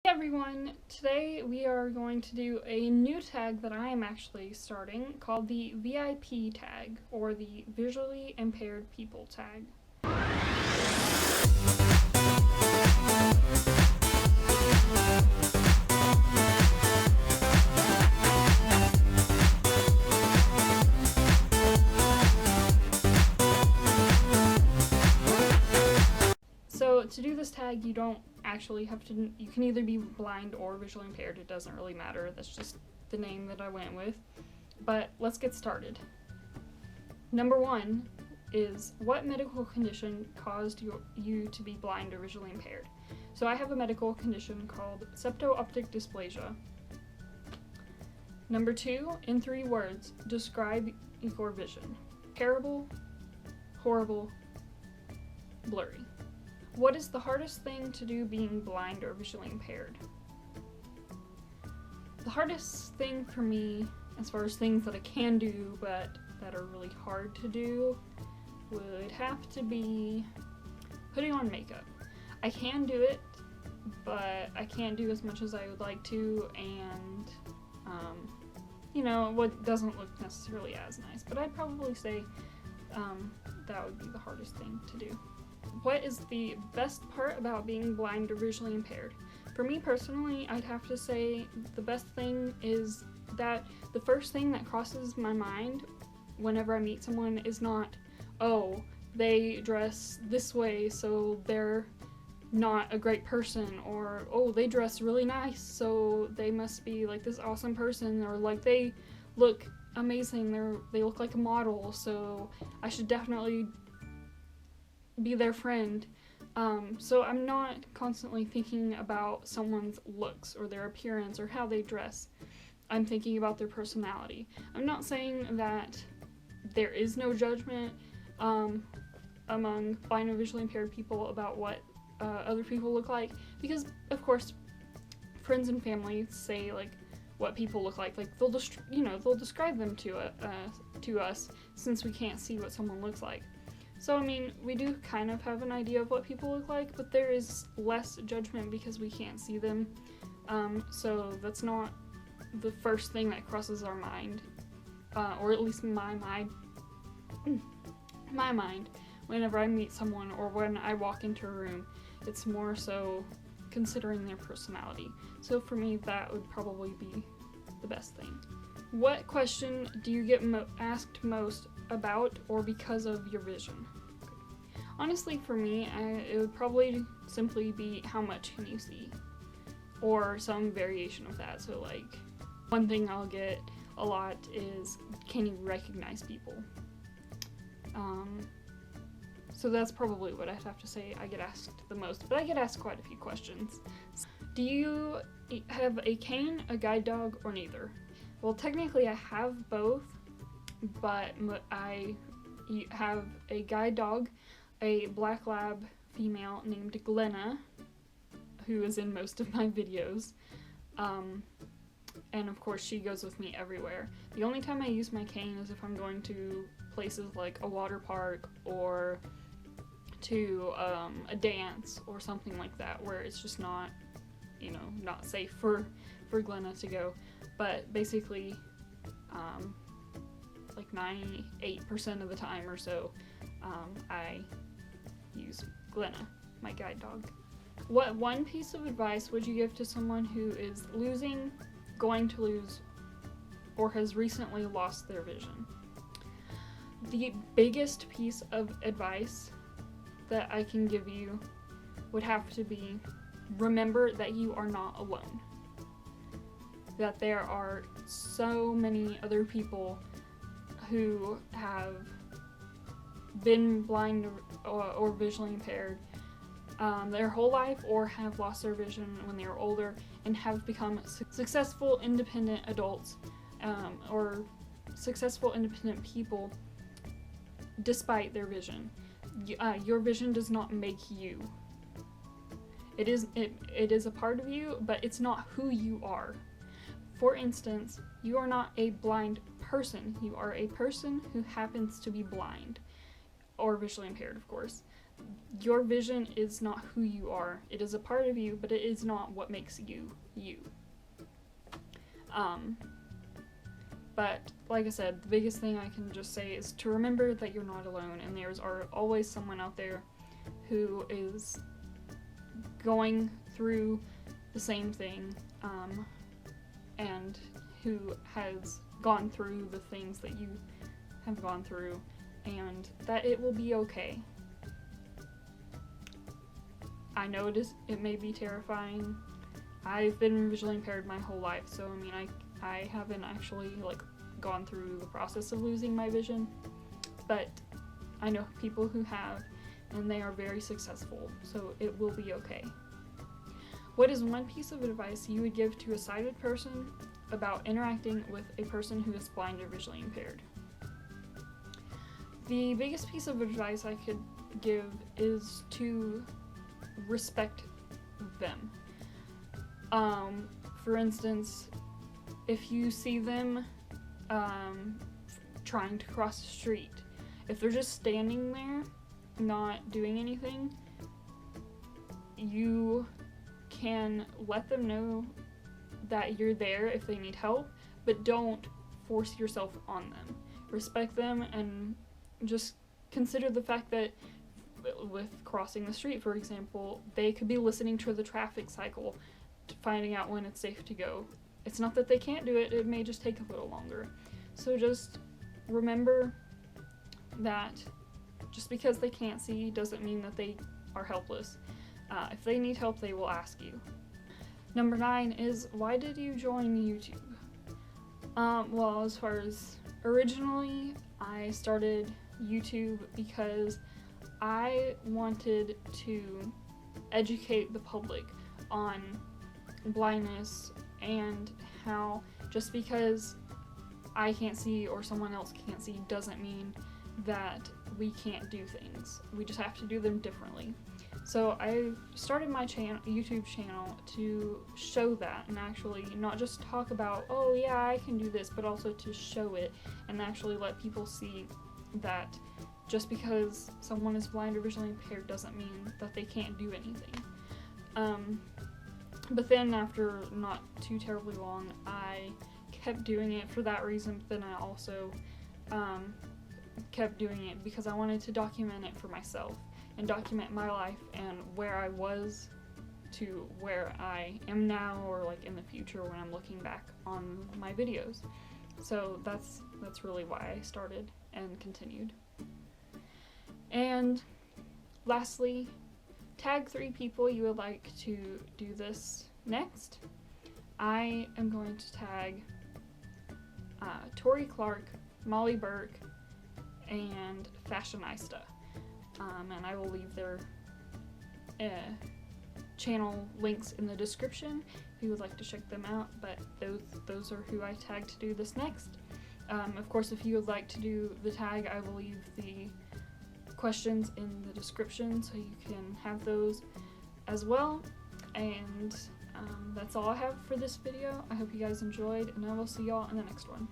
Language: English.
Hey everyone! Today we are going to do a new tag that I am actually starting called the VIP tag, or the Visually Impaired People tag. So to do this tag, you don't actually have to, you can either be blind or visually impaired, it doesn't really matter, that's just the name that I went with. But let's get started. Number 1 is, what medical condition caused you to be blind or visually impaired? So I have a medical condition called septo-optic dysplasia. Number 2, in 3 words, describe your vision. Terrible, horrible, blurry. What is the hardest thing to do being blind or visually impaired? The hardest thing for me, as far as things that I can do but that are really hard to do, would have to be putting on makeup. I can do it, but I can't do as much as I would like to, and what doesn't look necessarily as nice, but I'd probably say that would be the hardest thing to do. What is the best part about being blind or visually impaired? For me personally, I'd have to say the best thing is that the first thing that crosses my mind whenever I meet someone is not, oh, they dress this way so they're not a great person, or oh, they dress really nice so they must be like this awesome person, or like they look amazing, they look like a model so I should definitely be their friend. So I'm not constantly thinking about someone's looks or their appearance or how they dress. I'm thinking about their personality. I'm not saying that there is no judgment among blind or visually impaired people about what other people look like, because of course friends and family say like what people look like they'll describe them to us since we can't see what someone looks like. So, I mean, we do kind of have an idea of what people look like, but there is less judgment because we can't see them. So that's not the first thing that crosses our mind, or at least my mind, whenever I meet someone or when I walk into a room. It's more so considering their personality. So for me, that would probably be the best thing. What question do you get asked most about or because of your vision? Honestly, for me, it would probably simply be, how much can you see? Or some variation of that. So like, one thing I'll get a lot is, can you recognize people? So that's probably what I'd have to say I get asked the most, but I get asked quite a few questions. Do you have a cane, a guide dog, or neither? Well, technically I have both, but I have a guide dog, a black lab female named Glenna, who is in most of my videos, and of course she goes with me everywhere. The only time I use my cane is if I'm going to places like a water park or to a dance or something like that, where it's just not safe for Glenna to go. But basically, like 98% of the time or so, I use Glenna, my guide dog. What one piece of advice would you give to someone who is losing, going to lose, or has recently lost their vision? The biggest piece of advice that I can give you would have to be, remember that you are not alone. That there are so many other people who have been blind or visually impaired their whole life, or have lost their vision when they were older and have become successful independent adults, or successful independent people despite their vision. Your vision does not make you. It is a part of you, but it's not who you are. For instance, you are not a blind person. You are a person who happens to be blind, or visually impaired, of course. your vision is not who you are. It is a part of you, but it is not what makes you you. But like I said, the biggest thing I can just say is to remember that you're not alone, and there's always someone out there who is going through the same thing, and who has gone through the things that you have gone through, and that it will be okay. I know it may be terrifying. I've been visually impaired my whole life, so I mean, I haven't actually like gone through the process of losing my vision, but I know people who have, and they are very successful, so it will be okay. What is one piece of advice you would give to a sighted person about interacting with a person who is blind or visually impaired? The biggest piece of advice I could give is to respect them. For instance, if you see them trying to cross the street, if they're just standing there not doing anything, you can let them know that you're there if they need help, but don't force yourself on them. Respect them, and just consider the fact that with crossing the street, for example, they could be listening to the traffic cycle, finding out when it's safe to go. It's not that they can't do it, it may just take a little longer. So just remember that just because they can't see doesn't mean that they are helpless. If they need help, they will ask you. Number 9 is, why did you join YouTube? Well, as far as originally, I started YouTube because I wanted to educate the public on blindness and how just because I can't see or someone else can't see doesn't mean that we can't do things. We just have to do them differently. So I started my YouTube channel to show that, and actually not just talk about, oh yeah, I can do this, but also to show it and actually let people see that just because someone is blind or visually impaired doesn't mean that they can't do anything. But then after not too terribly long, I kept doing it for that reason, but then I also kept doing it because I wanted to document it for myself and document my life and where I was to where I am now, or like in the future when I'm looking back on my videos. So that's really why I started and continued. And lastly, tag 3 people you would like to do this next. I am going to tag Tori Clark, Molly Burke, and Fashionista. And I will leave their channel links in the description if you would like to check them out, but those are who I tagged to do this next. Of course, if you would like to do the tag, I will leave the questions in the description so you can have those as well. And that's all I have for this video. I hope you guys enjoyed, and I will see y'all in the next one.